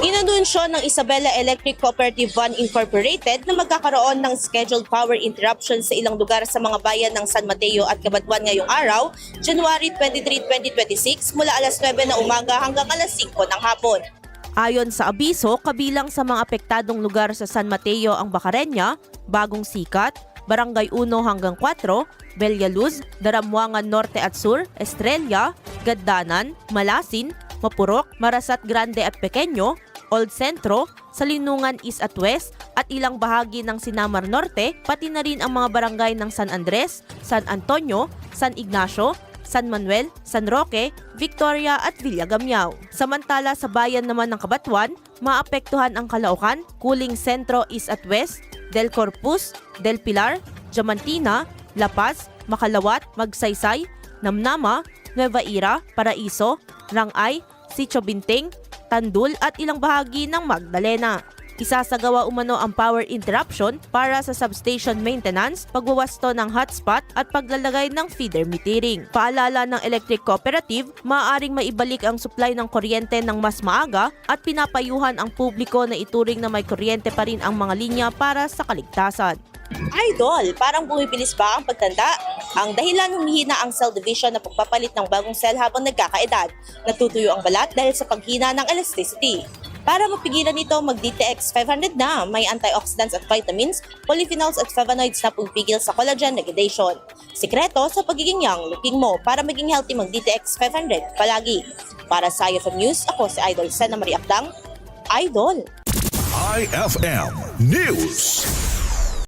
Inanunsyo ng Isabela Electric Cooperative 1 Incorporated na magkakaroon ng scheduled power interruption sa ilang lugar sa mga bayan ng San Mateo at Cabanatuan ngayong araw, January 23, 2026 mula alas 9 na umaga hanggang alas 5 ng hapon. Ayon sa abiso, kabilang sa mga apektadong lugar sa San Mateo ang Bacarenia, Bagong Sikat, Barangay 1 hanggang 4, Bellaluz, Daramwangan Norte at Sur, Estrella, Gaddanan, Malasin, Mapurok, Marasat Grande at Pequeño, Old Centro, Salinungan East at West at ilang bahagi ng Sinamar Norte, pati na rin ang mga barangay ng San Andres, San Antonio, San Ignacio, San Manuel, San Roque, Victoria at Villagamyao. Samantala sa bayan naman ng Cabanatuan, maapektuhan ang Calaucan, Kuling Centro East at West, Del Corpus, Del Pilar, Diamantina, La Paz, Makalawat, Magsaysay, Namnama, Nueva Eira, Paraiso, Rangay, Sitio Binting, Tandul at ilang bahagi ng Magdalena. Isasagawa umano ang power interruption para sa substation maintenance, pagwawasto ng hotspot at paglalagay ng feeder metering. Paalala ng Electric Cooperative, maaaring maibalik ang supply ng kuryente ng mas maaga at pinapayuhan ang publiko na ituring na may kuryente pa rin ang mga linya para sa kaligtasan. Idol, parang bumibilis ba ang pagtanda? Ang dahilan humihina ang cell division na pagpapalit ng bagong cell habang nagkakaedad. Natutuyo ang balat dahil sa paghina ng elasticity. Para mapigilan ito, mag-DTX 500 na may antioxidants at vitamins, polyphenols at flavonoids na pumipigil sa collagen degradation. Sikreto sa pagiging young looking mo para maging healthy mag-DTX 500 palagi. Para sa IFM News, ako si Idol Sena Marie Akdang. Idol! IFM News.